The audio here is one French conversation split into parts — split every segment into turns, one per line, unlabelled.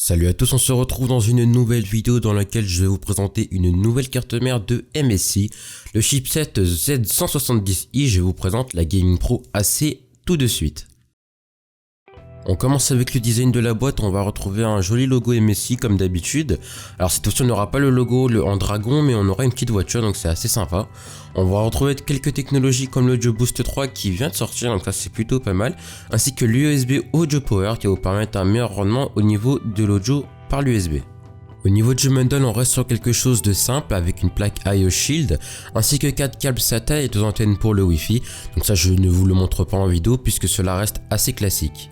Salut à tous, on se retrouve dans une nouvelle vidéo dans laquelle je vais vous présenter une nouvelle carte mère de MSI, le chipset Z170i. Je vous présente la Gaming Pro AC tout de suite. On commence avec le design de la boîte. On va retrouver un joli logo MSI comme d'habitude. Alors cette fois-ci on n'aura pas le logo en dragon, mais on aura une petite voiture, donc c'est assez sympa. On va retrouver quelques technologies comme l'Audio Boost 3 qui vient de sortir, donc ça c'est plutôt pas mal, ainsi que l'USB Audio Power qui va vous permettre un meilleur rendement au niveau de l'audio par l'USB. Au niveau du bundle, on reste sur quelque chose de simple avec une plaque IO Shield ainsi que 4 câbles SATA et 2 antennes pour le Wi-Fi. Donc ça je ne vous le montre pas en vidéo puisque cela reste assez classique.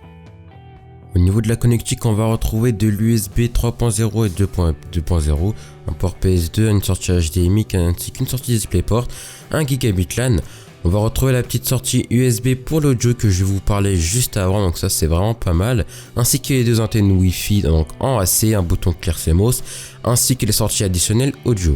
Au niveau de la connectique, on va retrouver de l'USB 3.0 et 2.0, un port PS2, une sortie HDMI ainsi qu'une sortie DisplayPort, 1 gigabit LAN. On va retrouver la petite sortie USB pour l'audio que je vais vous parler juste avant, donc ça c'est vraiment pas mal, ainsi que les deux antennes Wi-Fi donc en AC, un bouton clair CMOS, ainsi que les sorties additionnelles audio.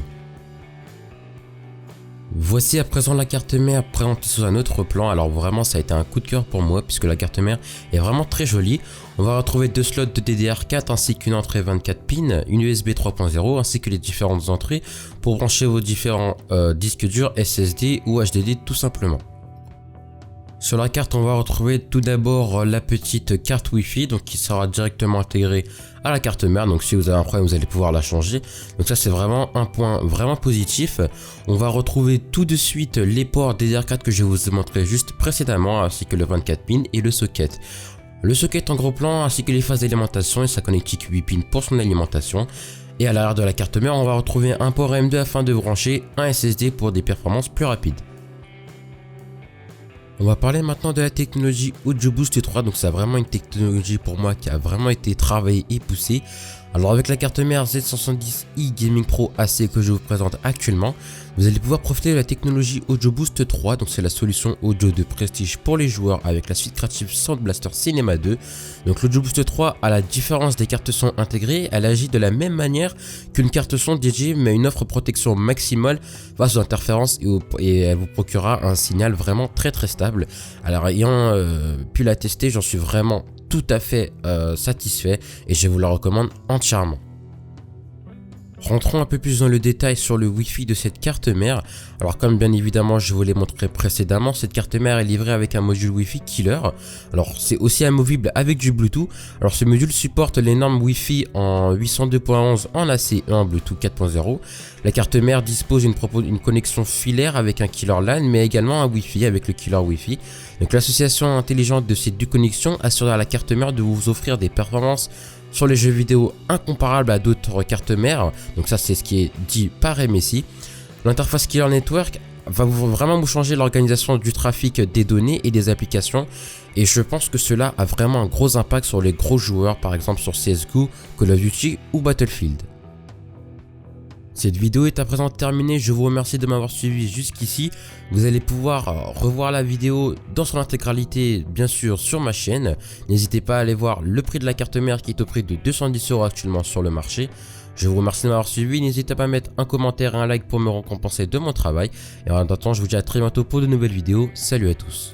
Voici à présent la carte mère présentée sous un autre plan. Alors vraiment ça a été un coup de cœur pour moi puisque la carte mère est vraiment très jolie. On va retrouver deux slots de DDR4 ainsi qu'une entrée 24 pins, une USB 3.0 ainsi que les différentes entrées pour brancher vos différents disques durs SSD ou HDD tout simplement. Sur la carte, on va retrouver tout d'abord la petite carte Wi-Fi donc qui sera directement intégrée à la carte mère. Donc si vous avez un problème, vous allez pouvoir la changer. Donc ça c'est vraiment un point vraiment positif. On va retrouver tout de suite les ports DDR4 que je vous ai montré juste précédemment, ainsi que le 24 pins et le socket. Le socket en gros plan ainsi que les phases d'alimentation et sa connectique 8 pins pour son alimentation. Et à l'arrière de la carte mère, on va retrouver un port M2 afin de brancher un SSD pour des performances plus rapides. On va parler maintenant de la technologie Audio Boost 3, donc c'est vraiment une technologie pour moi qui a vraiment été travaillée et poussée. Alors avec la carte mère Z170i Gaming Pro AC que je vous présente actuellement, vous allez pouvoir profiter de la technologie Audio Boost 3, donc c'est la solution audio de prestige pour les joueurs avec la suite créative Sound Blaster Cinema 2. Donc l'Audio Boost 3, à la différence des cartes son intégrées, elle agit de la même manière qu'une carte son dédiée, mais une offre protection maximale face aux interférences et elle vous procurera un signal vraiment très stable. Alors ayant pu la tester, j'en suis vraiment tout à fait satisfait et je vous la recommande entièrement. Rentrons un peu plus dans le détail sur le Wi-Fi de cette carte mère. Alors comme bien évidemment je vous l'ai montré précédemment, cette carte mère est livrée avec un module Wi-Fi killer. Alors c'est aussi amovible avec du Bluetooth. Alors ce module supporte les normes Wi-Fi en 802.11 en AC et en Bluetooth 4.0. La carte mère dispose d'une connexion filaire avec un killer LAN mais également un Wi-Fi avec le killer Wi-Fi. Donc l'association intelligente de ces deux connexions assurera à la carte mère de vous offrir des performances sur les jeux vidéo incomparables à d'autres cartes mères. Donc ça c'est ce qui est dit par MSI. L'interface Killer Network va vraiment vous changer l'organisation du trafic des données et des applications. Et je pense que cela a vraiment un gros impact sur les gros joueurs, par exemple sur CSGO, Call of Duty ou Battlefield. Cette vidéo est à présent terminée, je vous remercie de m'avoir suivi jusqu'ici. Vous allez pouvoir revoir la vidéo dans son intégralité bien sûr sur ma chaîne. N'hésitez pas à aller voir le prix de la carte mère qui est au prix de 210 € actuellement sur le marché. Je vous remercie de m'avoir suivi, n'hésitez pas à mettre un commentaire et un like pour me récompenser de mon travail. Et en attendant, je vous dis à très bientôt pour de nouvelles vidéos. Salut à tous.